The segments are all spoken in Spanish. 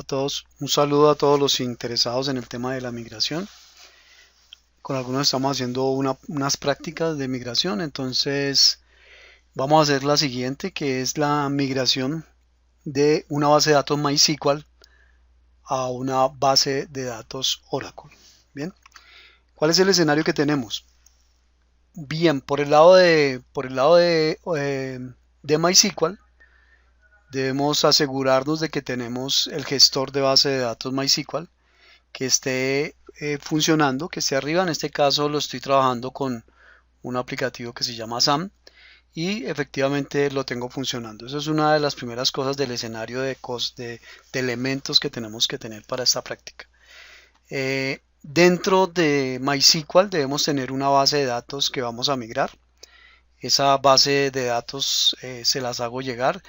A todos, un saludo a todos los interesados en el tema de la migración. Con algunos estamos haciendo unas prácticas de migración, entonces vamos a hacer la siguiente, que es la migración de una base de datos MySQL a una base de datos Oracle. Bien, ¿cuál es el escenario que tenemos? Bien, por el lado de MySQL, debemos asegurarnos de que tenemos el gestor de base de datos MySQL que esté funcionando, que esté arriba. En este caso lo estoy trabajando con un aplicativo que se llama SAM y efectivamente lo tengo funcionando. Eso es una de las primeras cosas del escenario de elementos que tenemos que tener para esta práctica. Dentro de MySQL debemos tener una base de datos que vamos a migrar. Esa base de datos se las hago llegar.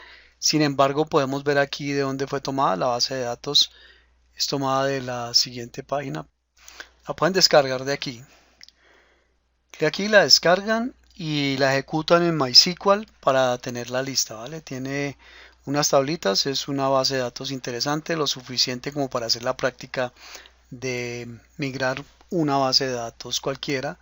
Sin embargo, podemos ver aquí de dónde fue tomada. La base de datos es tomada de la siguiente página. La pueden descargar de aquí. De aquí la descargan y la ejecutan en MySQL para tener la lista, ¿vale? Tiene unas tablitas, es una base de datos interesante, lo suficiente como para hacer la práctica de migrar una base de datos cualquiera.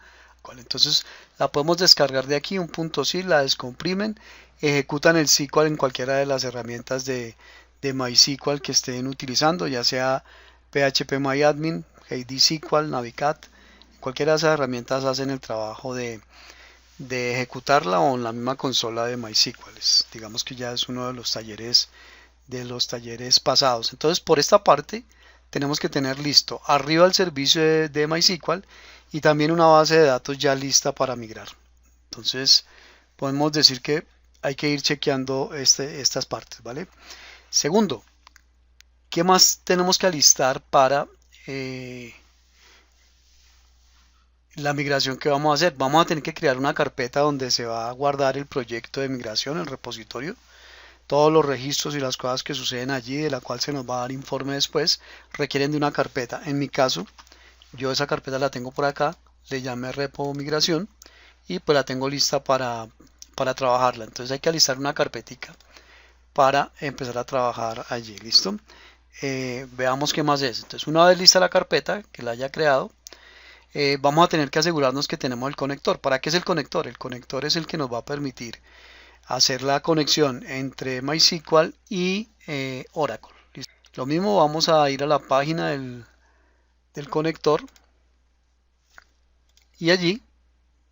Entonces la podemos descargar de aquí, un punto .zip, la descomprimen, ejecutan el SQL en cualquiera de las herramientas de MySQL que estén utilizando, ya sea PHPMyAdmin, HeyDSQL, Navicat. Cualquiera de esas herramientas hacen el trabajo de ejecutarla o en la misma consola de MySQL. Digamos que ya es uno de los talleres pasados. Entonces, por esta parte tenemos que tener listo arriba el servicio de MySQL y también una base de datos ya lista para migrar. Entonces, podemos decir que hay que ir chequeando estas partes, ¿vale? Segundo, ¿qué más tenemos que alistar para la migración que vamos a hacer? Vamos a tener que crear una carpeta donde se va a guardar el proyecto de migración, el repositorio, todos los registros y las cosas que suceden allí, de la cual se nos va a dar informe después, requieren de una carpeta. En mi caso, yo esa carpeta la tengo por acá, le llamé repo migración y pues la tengo lista para trabajarla. Entonces hay que alistar una carpetica para empezar a trabajar allí, ¿listo? Veamos qué más es. Entonces, una vez lista la carpeta, que la haya creado, vamos a tener que asegurarnos que tenemos el conector. ¿Para qué es el conector? El conector es el que nos va a permitir hacer la conexión entre MySQL y Oracle. ¿Listo? Lo mismo, vamos a ir a la página del conector y allí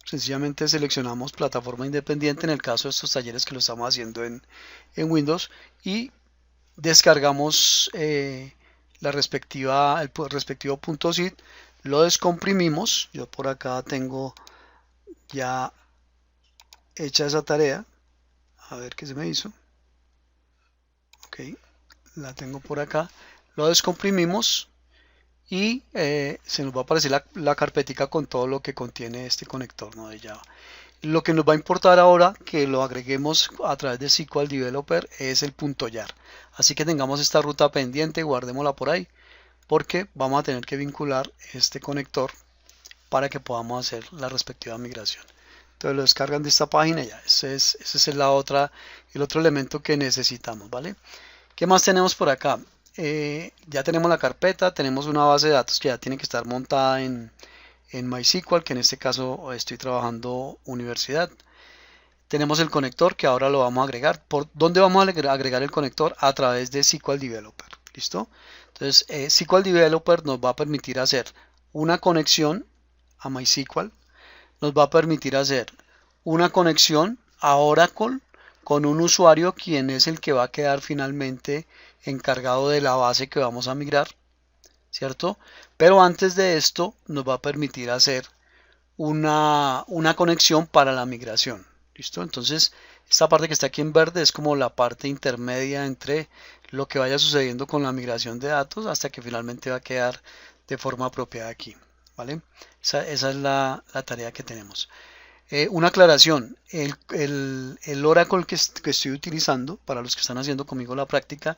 sencillamente seleccionamos plataforma independiente en el caso de estos talleres que lo estamos haciendo en Windows y descargamos el respectivo .zip, lo descomprimimos. Yo por acá tengo ya hecha esa tarea, a ver qué se me hizo. Ok, la tengo por acá, lo descomprimimos y se nos va a aparecer la carpetica con todo lo que contiene este conector, ¿no?, de Java. Lo que nos va a importar ahora que lo agreguemos a través de SQL Developer es el .jar. Así que tengamos esta ruta pendiente, guardémosla por ahí, porque vamos a tener que vincular este conector para que podamos hacer la respectiva migración. Entonces lo descargan de esta página y ya. Ese es el otro elemento que necesitamos, ¿vale? ¿Qué más tenemos por acá? Ya tenemos la carpeta, tenemos una base de datos que ya tiene que estar montada en MySQL, que en este caso estoy trabajando universidad. Tenemos el conector que ahora lo vamos a agregar. ¿Por dónde vamos a agregar el conector? A través de SQL Developer. ¿Listo? Entonces, SQL Developer nos va a permitir hacer una conexión a MySQL, nos va a permitir hacer una conexión a Oracle con un usuario quien es el que va a quedar finalmente encargado de la base que vamos a migrar, ¿cierto? Pero antes de esto nos va a permitir hacer una conexión para la migración. ¿Listo? Entonces, esta parte que está aquí en verde es como la parte intermedia entre lo que vaya sucediendo con la migración de datos hasta que finalmente va a quedar de forma apropiada aquí, ¿vale? Esa es la tarea que tenemos. Una aclaración, el Oracle que estoy utilizando, para los que están haciendo conmigo la práctica,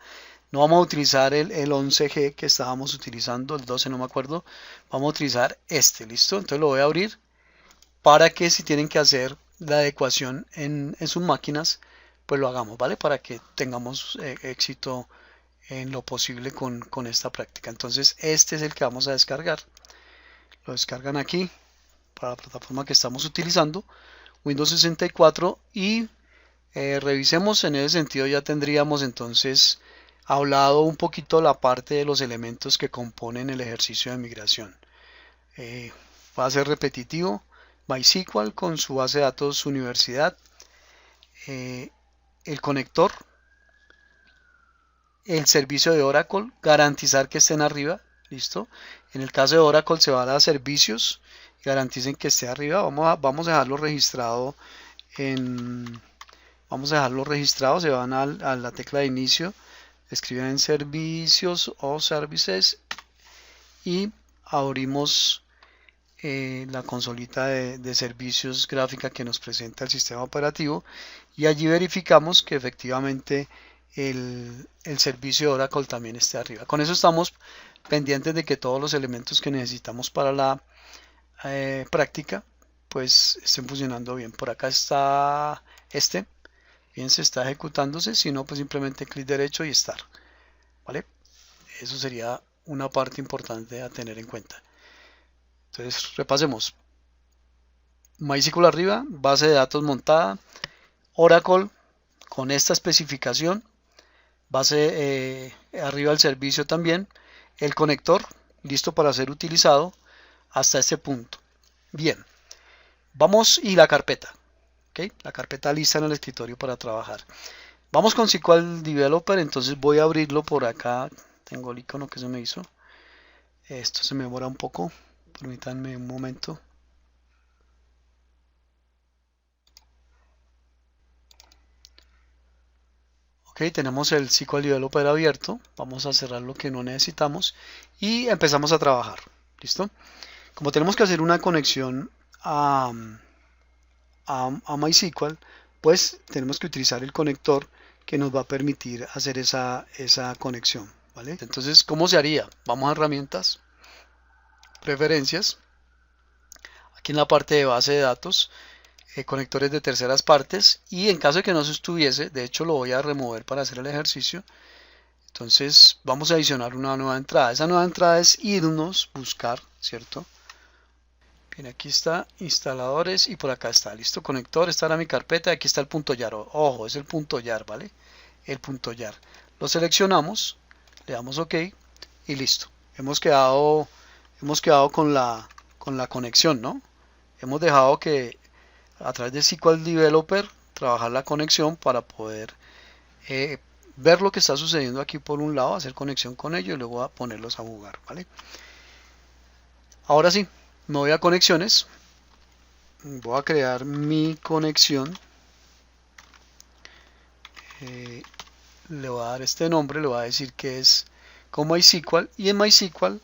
no vamos a utilizar el 11G que estábamos utilizando, el 12 no me acuerdo, vamos a utilizar este, ¿listo? Entonces lo voy a abrir para que si tienen que hacer la adecuación en sus máquinas, pues lo hagamos, ¿vale? Para que tengamos éxito en lo posible con esta práctica. Entonces este es el que vamos a descargar. Lo descargan aquí para la plataforma que estamos utilizando, Windows 64, y revisemos. En ese sentido ya tendríamos entonces hablado un poquito la parte de los elementos que componen el ejercicio de migración. Va a ser repetitivo. MySQL con su base de datos universidad, el conector, el servicio de Oracle, garantizar que estén arriba, listo. En el caso de Oracle se va a dar servicios, garanticen que esté arriba. Vamos a dejarlo registrado se van a la tecla de inicio, escriben en servicios o services y abrimos la consolita de servicios gráfica que nos presenta el sistema operativo, y allí verificamos que efectivamente el servicio de Oracle también esté arriba. Con eso estamos pendientes de que todos los elementos que necesitamos para la práctica pues estén funcionando bien. Por acá está bien, se está ejecutándose. Si no, pues simplemente clic derecho y estar, ¿vale? Eso sería una parte importante a tener en cuenta. Entonces repasemos: MySQL arriba, base de datos montada, Oracle con esta especificación, base arriba el servicio también, el conector listo para ser utilizado hasta este punto. Bien, vamos, y la carpeta, ¿okay? La carpeta lista en el escritorio para trabajar. Vamos con SQL Developer. Entonces voy a abrirlo por acá. Tengo el icono que se me hizo. Esto se me demora un poco. Permítanme un momento. Ok, tenemos el SQL Developer abierto. Vamos a cerrar lo que no necesitamos y empezamos a trabajar. ¿Listo? Como tenemos que hacer una conexión a MySQL, pues tenemos que utilizar el conector que nos va a permitir hacer esa conexión, ¿vale? Entonces, ¿cómo se haría? Vamos a herramientas, preferencias, aquí en la parte de base de datos, conectores de terceras partes, y en caso de que no se estuviese, de hecho lo voy a remover para hacer el ejercicio. Entonces vamos a adicionar una nueva entrada. Esa nueva entrada es irnos, buscar, ¿cierto? Bien, aquí está instaladores y por acá está, listo, conector. Esta era mi carpeta, aquí está el punto .yar. Ojo, es el punto .yar, ¿vale? El punto .yar. Lo seleccionamos, le damos OK y listo. Hemos quedado con la conexión, ¿no? Hemos dejado que a través de SQL Developer trabajar la conexión para poder ver lo que está sucediendo aquí por un lado, hacer conexión con ello y luego a ponerlos a jugar, ¿vale? Ahora sí, me voy a conexiones, voy a crear mi conexión, le voy a dar este nombre, le voy a decir que es con MySQL, y en MySQL,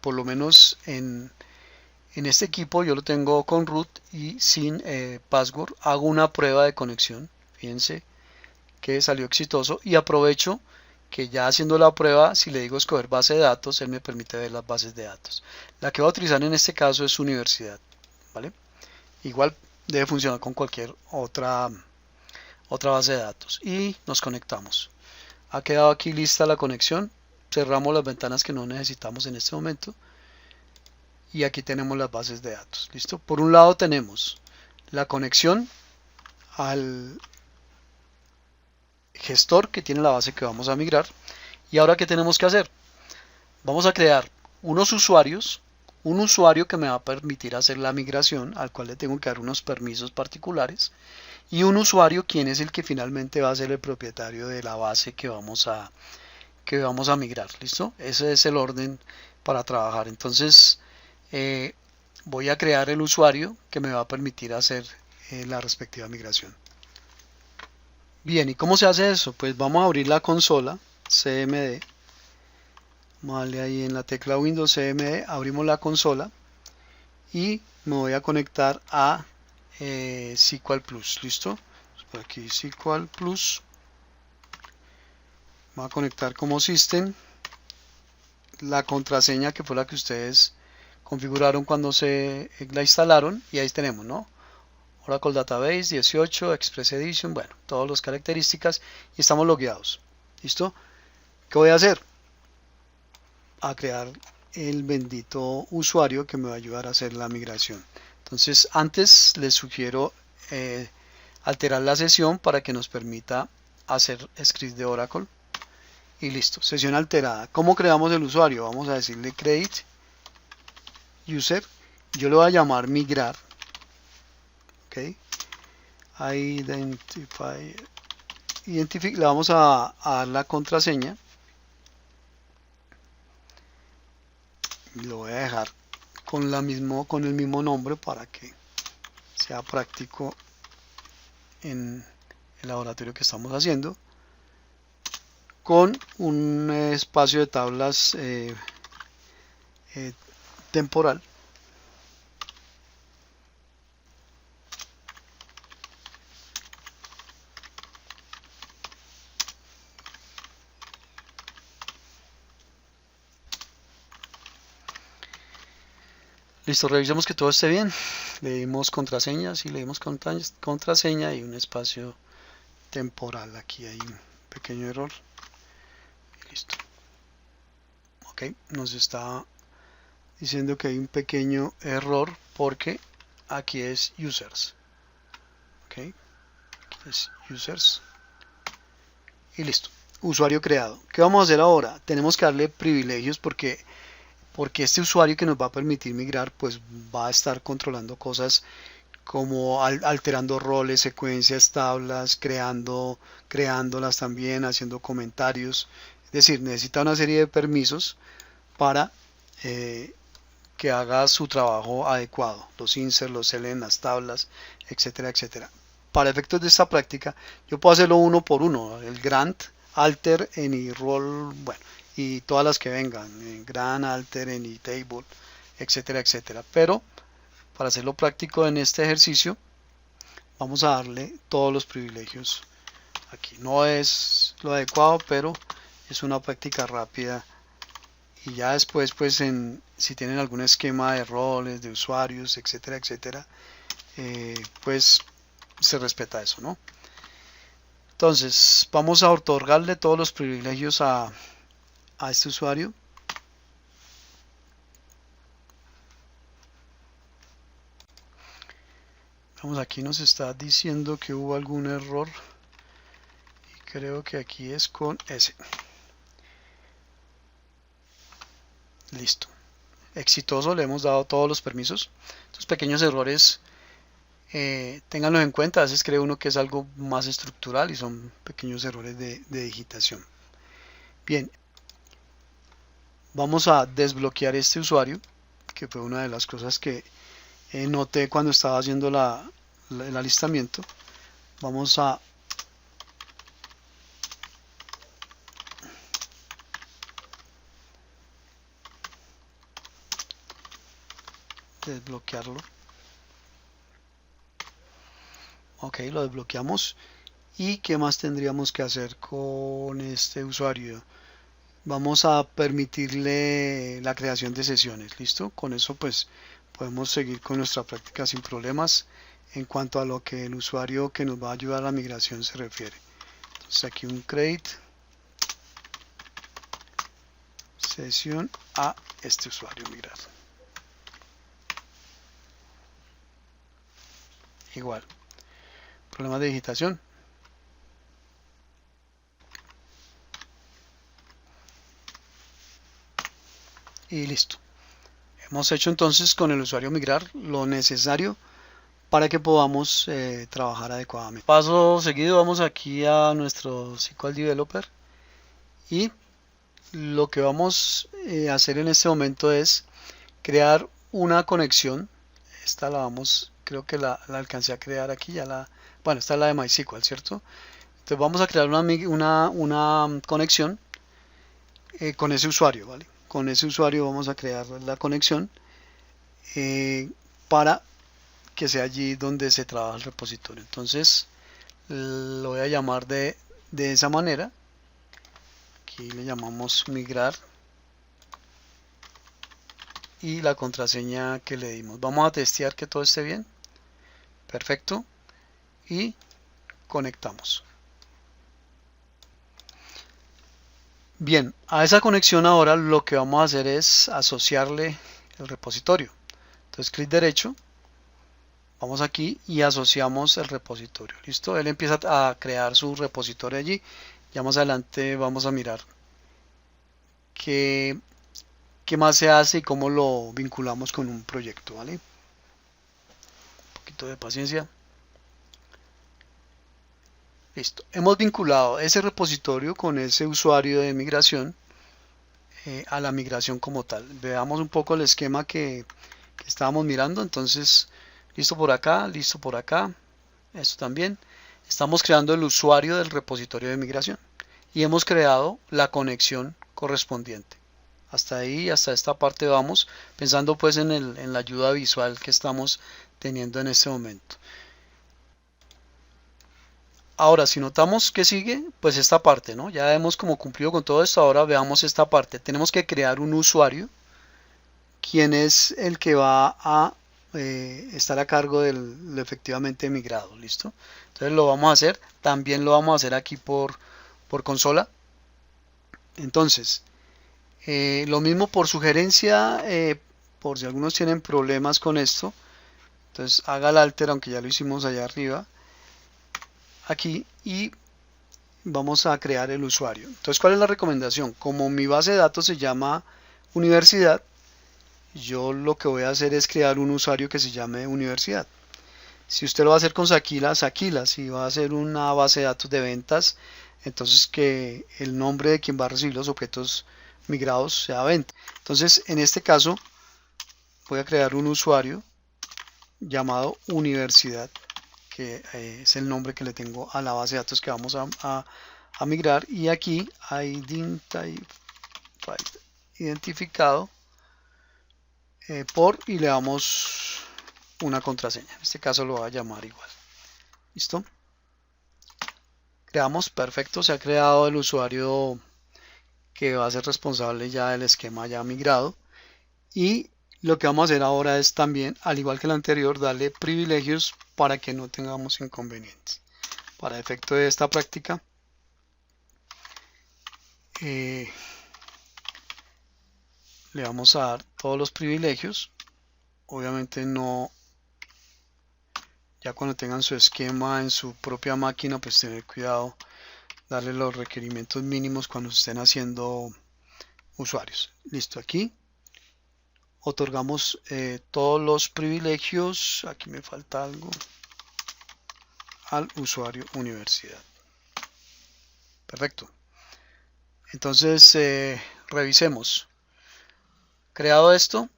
por lo menos en este equipo yo lo tengo con root y sin password. Hago una prueba de conexión, fíjense que salió exitoso, y aprovecho que ya haciendo la prueba, si le digo escoger base de datos, él me permite ver las bases de datos. La que voy a utilizar en este caso es universidad, ¿vale? Igual debe funcionar con cualquier otra base de datos, y nos conectamos. Ha quedado aquí lista la conexión. Cerramos las ventanas que no necesitamos en este momento y aquí tenemos las bases de datos. Listo. Por un lado tenemos la conexión al gestor que tiene la base que vamos a migrar. Y ahora, ¿qué tenemos que hacer? Vamos a crear unos usuarios, un usuario que me va a permitir hacer la migración, al cual le tengo que dar unos permisos particulares, y un usuario quien es el que finalmente va a ser el propietario de la base que vamos a migrar. ¿Listo? Ese es el orden para trabajar. Entonces voy a crear el usuario que me va a permitir hacer la respectiva migración. Bien, ¿y cómo se hace eso? Pues vamos a abrir la consola CMD. Vamos a darle ahí en la tecla Windows CMD, abrimos la consola y me voy a conectar a SQL Plus. ¿Listo? Por aquí SQL Plus. Voy a conectar como system la contraseña que fue la que ustedes configuraron cuando se la instalaron, y ahí tenemos, ¿no? Oracle Database 18, Express Edition, bueno, todas las características, y estamos logueados. ¿Listo? ¿Qué voy a hacer? A crear el bendito usuario que me va a ayudar a hacer la migración. Entonces, antes les sugiero alterar la sesión para que nos permita hacer scripts de Oracle. Y listo, sesión alterada. ¿Cómo creamos el usuario? Vamos a decirle create user. Yo le voy a llamar migrar. Ok. Le vamos a dar la contraseña. Lo voy a dejar con el mismo nombre para que sea práctico en el laboratorio que estamos haciendo, con un espacio de tablas temporal. Listo, revisemos que todo esté bien. Le dimos contraseña, sí, le dimos contraseña y un espacio temporal. Aquí hay un pequeño error. Y listo. Ok, nos está diciendo que hay un pequeño error porque aquí es users. Ok, aquí es users. Y listo. Usuario creado. ¿Qué vamos a hacer ahora? Tenemos que darle privilegios porque este usuario que nos va a permitir migrar pues va a estar controlando cosas como alterando roles, secuencias, tablas, creándolas también, haciendo comentarios. Es decir, necesita una serie de permisos para que haga su trabajo adecuado. Los inserts, los select, las tablas, etcétera, etcétera. Para efectos de esta práctica, yo puedo hacerlo uno por uno. El grant, alter, any role, bueno, y todas las que vengan, grant, alter, any table, etcétera, etcétera. Pero para hacerlo práctico en este ejercicio, vamos a darle todos los privilegios aquí. No es lo adecuado, pero es una práctica rápida. Y ya después, pues, si tienen algún esquema de roles, de usuarios, etcétera, etcétera, pues se respeta eso, ¿no? Entonces, vamos a otorgarle todos los privilegios a este usuario. Vamos, aquí nos está diciendo que hubo algún error. Y creo que aquí es con S. Listo. Exitoso, le hemos dado todos los permisos. Estos pequeños errores, ténganlos en cuenta. A veces cree uno que es algo más estructural y son pequeños errores de digitación. Bien, vamos a desbloquear este usuario, que fue una de las cosas que noté cuando estaba haciendo el alistamiento. Vamos a desbloquearlo. Ok, lo desbloqueamos. ¿Y qué más tendríamos que hacer con este usuario? Vamos a permitirle la creación de sesiones. ¿Listo? Con eso pues podemos seguir con nuestra práctica sin problemas en cuanto a lo que el usuario que nos va a ayudar a la migración se refiere. Entonces aquí un create sesión a este usuario migrar. Igual. Problemas de digitación. Y listo. Hemos hecho entonces con el usuario migrar lo necesario para que podamos trabajar adecuadamente. Paso seguido, vamos aquí a nuestro SQL Developer y lo que vamos a hacer en este momento es crear una conexión. Esta la vamos, creo que la alcancé a crear aquí, bueno, esta es la de MySQL, ¿cierto? Entonces vamos a crear una conexión con ese usuario, ¿vale? Con ese usuario vamos a crear la conexión para que sea allí donde se trabaja el repositorio. Entonces lo voy a llamar de esa manera. Aquí le llamamos migrar y la contraseña que le dimos. Vamos a testear que todo esté bien. Perfecto. Y conectamos. Bien, a esa conexión ahora lo que vamos a hacer es asociarle el repositorio. Entonces clic derecho, vamos aquí y asociamos el repositorio. ¿Listo? Él empieza a crear su repositorio allí. Ya más adelante vamos a mirar qué, qué más se hace y cómo lo vinculamos con un proyecto, ¿vale? Un poquito de paciencia. Listo. Hemos vinculado ese repositorio con ese usuario de migración a la migración como tal. Veamos un poco el esquema que estábamos mirando. Entonces, listo por acá, listo por acá. Esto también. Estamos creando el usuario del repositorio de migración y hemos creado la conexión correspondiente. Hasta ahí, hasta esta parte vamos, pensando pues en la ayuda visual que estamos teniendo en este momento. Ahora, si notamos que sigue, pues esta parte, ¿no? Ya hemos como cumplido con todo esto, ahora veamos esta parte. Tenemos que crear un usuario, quien es el que va a estar a cargo del efectivamente migrado, ¿listo? Entonces lo vamos a hacer, también lo vamos a hacer aquí por consola. Entonces, lo mismo por sugerencia, por si algunos tienen problemas con esto, entonces haga el alter, aunque ya lo hicimos allá arriba, aquí, y vamos a crear el usuario. Entonces, ¿cuál es la recomendación? Como mi base de datos se llama universidad, yo lo que voy a hacer es crear un usuario que se llame universidad. Si usted lo va a hacer con Saquila, Saquila. Si va a hacer una base de datos de ventas, entonces que el nombre de quien va a recibir los objetos migrados sea venta. Entonces, en este caso, voy a crear un usuario llamado universidad, que es el nombre que le tengo a la base de datos que vamos a migrar. Y aquí identificado por y le damos una contraseña. En este caso lo voy a llamar igual. ¿Listo? Creamos, perfecto, se ha creado el usuario que va a ser responsable ya del esquema ya migrado. Y lo que vamos a hacer ahora es también, al igual que el anterior, darle privilegios para que no tengamos inconvenientes. Para efecto de esta práctica, le vamos a dar todos los privilegios. Obviamente no, ya cuando tengan su esquema en su propia máquina, pues tener cuidado, darle los requerimientos mínimos cuando estén haciendo usuarios. Listo, aquí otorgamos todos los privilegios. Aquí me falta algo. Al usuario universidad. Perfecto. Entonces, revisemos. Creado esto,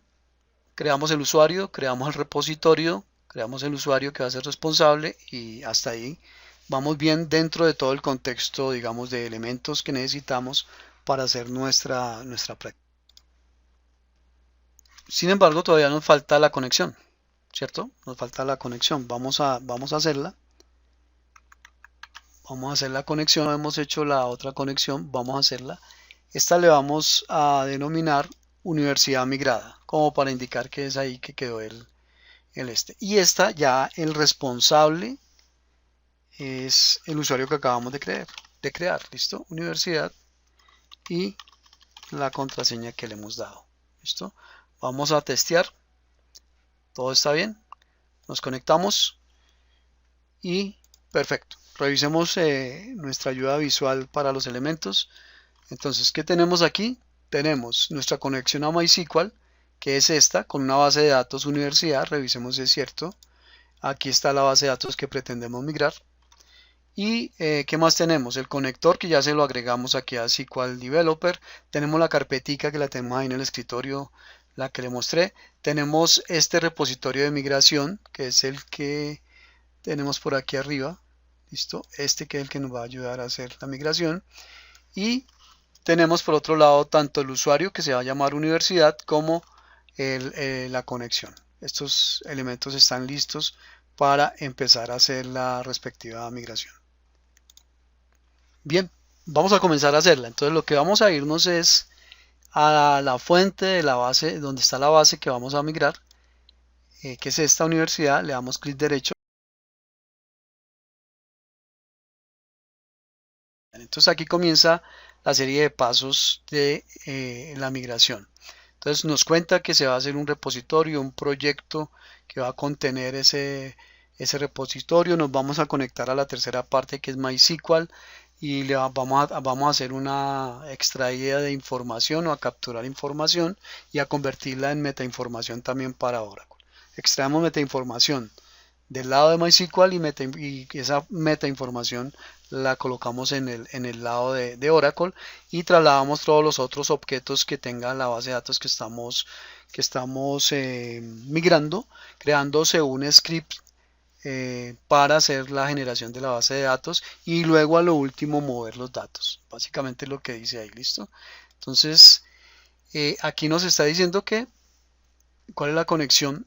creamos el usuario, creamos el repositorio, creamos el usuario que va a ser responsable y hasta ahí vamos bien dentro de todo el contexto, digamos, de elementos que necesitamos para hacer nuestra práctica. Sin embargo, todavía nos falta la conexión, ¿cierto? Nos falta la conexión. Vamos a hacerla. Vamos a hacer la conexión. No hemos hecho la otra conexión. Vamos a hacerla. Esta le vamos a denominar universidad migrada, como para indicar que es ahí que quedó el este. Y esta ya el responsable es el usuario que acabamos de crear. ¿Listo? Universidad y la contraseña que le hemos dado. ¿Listo? Vamos a testear. Todo está bien. Nos conectamos y perfecto. Revisemos nuestra ayuda visual para los elementos. Entonces, ¿qué tenemos aquí? Tenemos nuestra conexión a MySQL, que es esta, con una base de datos universidad. Revisemos si es cierto. Aquí está la base de datos que pretendemos migrar. ¿Y qué más tenemos? El conector, que ya se lo agregamos aquí a SQL Developer. Tenemos la carpetica que la tenemos ahí en el escritorio, la que le mostré. Tenemos este repositorio de migración, que es el que tenemos por aquí arriba. ¿Listo? Este que es el que nos va a ayudar a hacer la migración. Y tenemos por otro lado tanto el usuario, que se va a llamar universidad, como la conexión. Estos elementos están listos para empezar a hacer la respectiva migración. Bien, vamos a comenzar a hacerla. Entonces lo que vamos a irnos es a la fuente de la base, donde está la base que vamos a migrar, que es esta universidad. Le damos clic derecho. Entonces aquí comienza la serie de pasos de la migración. Entonces nos cuenta que se va a hacer un repositorio, un proyecto que va a contener ese repositorio. Nos vamos a conectar a la tercera parte, que es MySQL, y vamos a hacer una extraída de información o a capturar información y a convertirla en metainformación también para Oracle. Extraemos metainformación del lado de MySQL y esa metainformación la colocamos en el lado de Oracle y trasladamos todos los otros objetos que tenga la base de datos que estamos migrando, creándose un script para hacer la generación de la base de datos y luego a lo último mover los datos. Básicamente lo que dice ahí, ¿listo? Entonces, aquí nos está diciendo que cuál es la conexión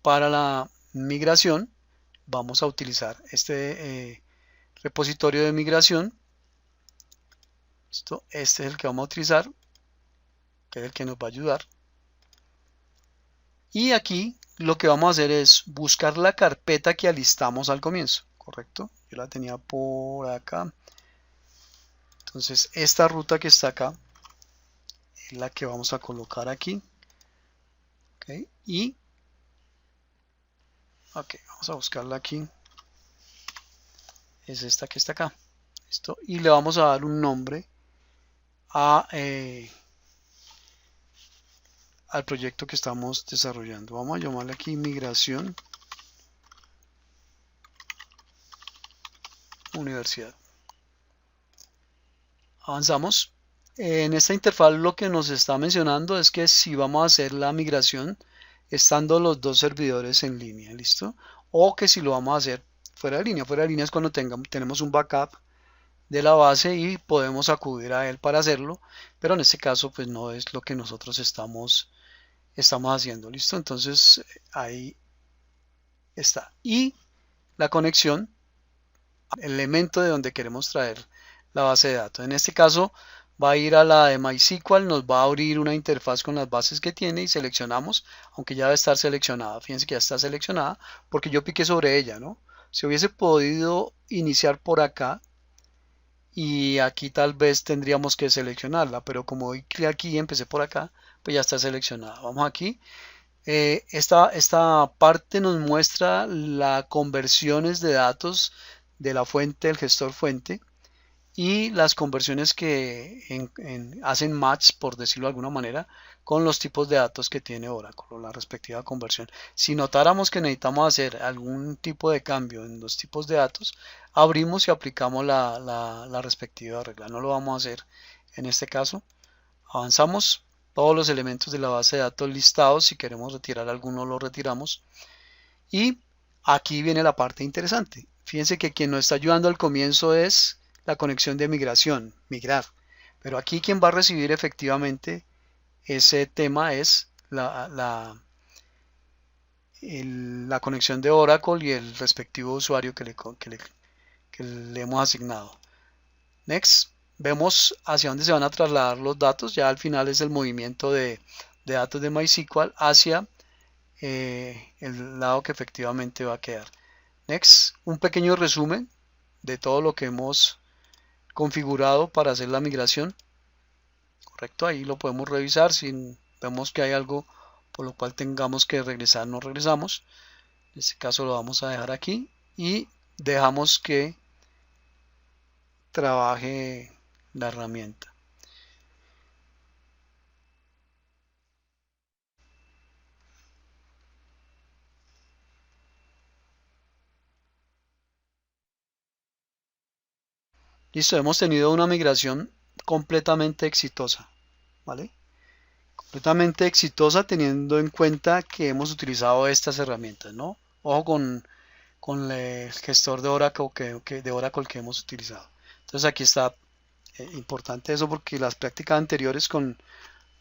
para la migración. Vamos a utilizar este repositorio de migración. Este es el que vamos a utilizar, que es el que nos va a ayudar. Y aquí lo que vamos a hacer es buscar la carpeta que alistamos al comienzo, ¿correcto? Yo la tenía por acá. Entonces esta ruta que está acá es la que vamos a colocar aquí. ¿Okay? Y vamos a buscarla aquí. Es esta que está acá. ¿Listo? Y le vamos a dar un nombre al proyecto que estamos desarrollando. Vamos a llamarle aquí migración universidad. Avanzamos. En esta interfaz lo que nos está mencionando es que si vamos a hacer la migración estando los dos servidores en línea, ¿listo? O que si lo vamos a hacer fuera de línea. Fuera de línea es cuando tenemos un backup de la base y podemos acudir a él para hacerlo, pero en este caso pues no es lo que nosotros estamos haciendo, ¿listo? Entonces ahí está. Y la conexión, el elemento de donde queremos traer la base de datos. En este caso va a ir a la de MySQL, nos va a abrir una interfaz con las bases que tiene y seleccionamos, aunque ya debe estar seleccionada. Fíjense que ya está seleccionada porque yo piqué sobre ella, ¿no? Si hubiese podido iniciar por acá y aquí tal vez tendríamos que seleccionarla, pero como aquí empecé por acá, pues ya está seleccionada. Vamos aquí. Esta parte nos muestra las conversiones de datos de la fuente, del gestor fuente, y las conversiones que hacen match, por decirlo de alguna manera, con los tipos de datos que tiene Oracle o la respectiva conversión. Si notáramos que necesitamos hacer algún tipo de cambio en los tipos de datos, abrimos y aplicamos la respectiva regla. No lo vamos a hacer en este caso. Avanzamos. Todos los elementos de la base de datos listados. Si queremos retirar alguno, lo retiramos. Y aquí viene la parte interesante. Fíjense que quien nos está ayudando al comienzo es la conexión de migración, migrar. Pero aquí quien va a recibir efectivamente ese tema es la conexión de Oracle y el respectivo usuario que le hemos asignado. Next. Vemos hacia dónde se van a trasladar los datos. Ya al final es el movimiento de datos de MySQL hacia el lado que efectivamente va a quedar. Next. Un pequeño resumen de todo lo que hemos configurado para hacer la migración. Correcto, ahí lo podemos revisar. Si vemos que hay algo por lo cual tengamos que regresar, no regresamos. En este caso lo vamos a dejar aquí y dejamos que trabaje la herramienta. Listo, hemos tenido una migración completamente exitosa, ¿vale? Completamente exitosa teniendo en cuenta que hemos utilizado estas herramientas, ¿no? Ojo con el gestor de Oracle que hemos utilizado. Entonces aquí está importante eso porque las prácticas anteriores con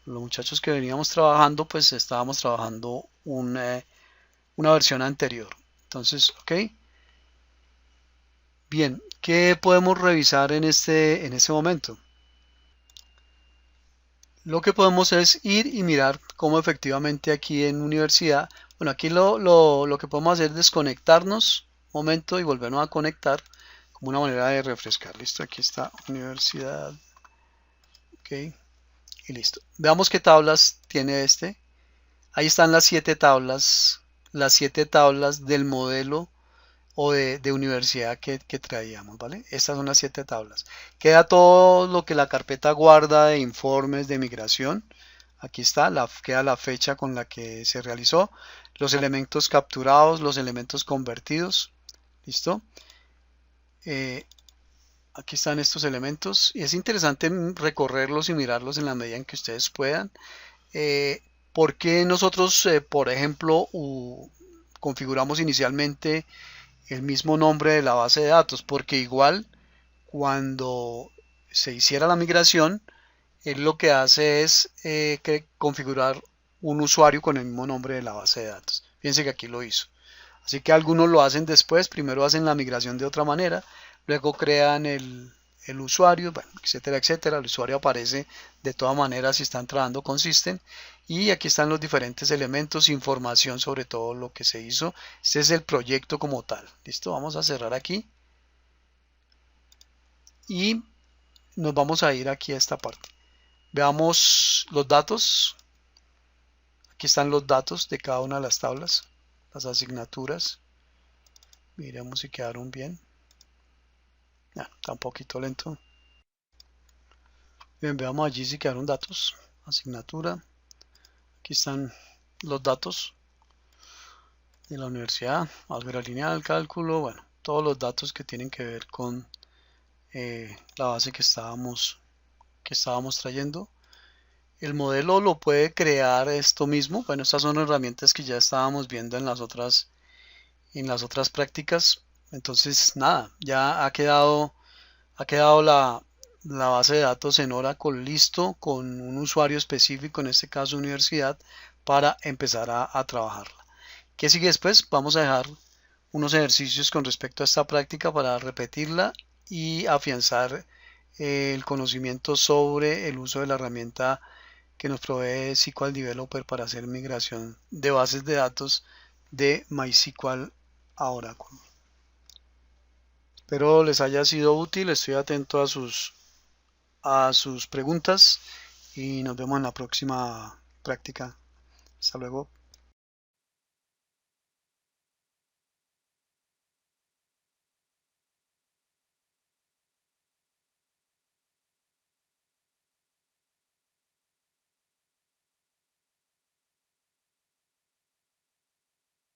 los muchachos que veníamos trabajando, pues estábamos trabajando una versión anterior. Entonces, ok. Bien, ¿qué podemos revisar en este momento? Lo que podemos es ir y mirar cómo efectivamente aquí en universidad, bueno, aquí lo que podemos hacer es desconectarnos un momento y volvernos a conectar como una manera de refrescar. Listo, aquí está universidad Ok, y listo. Veamos qué tablas tiene este. Ahí están las 7 tablas del modelo o de universidad que traíamos, ¿vale? Estas son las 7 tablas. Queda todo lo que la carpeta guarda de informes de migración. Aquí está, queda la fecha con la que se realizó, los elementos capturados, los elementos convertidos. ¿Listo? Aquí están estos elementos y es interesante recorrerlos y mirarlos en la medida en que ustedes puedan. ¿Por qué nosotros, por ejemplo, configuramos inicialmente el mismo nombre de la base de datos? Porque igual cuando se hiciera la migración, él lo que hace es configurar un usuario con el mismo nombre de la base de datos. Fíjense que aquí lo hizo. Así que algunos lo hacen después, primero hacen la migración de otra manera, luego crean el usuario, bueno, etcétera, etcétera. El usuario aparece de todas maneras si están trabajando con System. Y aquí están los diferentes elementos, información sobre todo lo que se hizo. Este es el proyecto como tal. Listo, vamos a cerrar aquí. Y nos vamos a ir aquí a esta parte. Veamos los datos. Aquí están los datos de cada una de las tablas, las asignaturas. Miremos si quedaron bien. Está un poquito lento. Bien, veamos allí si quedaron datos. Asignatura. Aquí están los datos de la universidad. Álgebra lineal, cálculo. Bueno, todos los datos que tienen que ver con la base que estábamos trayendo. El modelo lo puede crear esto mismo. Bueno, estas son herramientas que ya estábamos viendo en las otras prácticas. Entonces, nada, ya ha quedado la base de datos en Oracle listo con un usuario específico, en este caso universidad, para empezar a trabajarla. ¿Qué sigue después? Vamos a dejar unos ejercicios con respecto a esta práctica para repetirla y afianzar el conocimiento sobre el uso de la herramienta que nos provee SQL Developer para hacer migración de bases de datos de MySQL a Oracle. Espero les haya sido útil, estoy atento a sus preguntas y nos vemos en la próxima práctica. Hasta luego.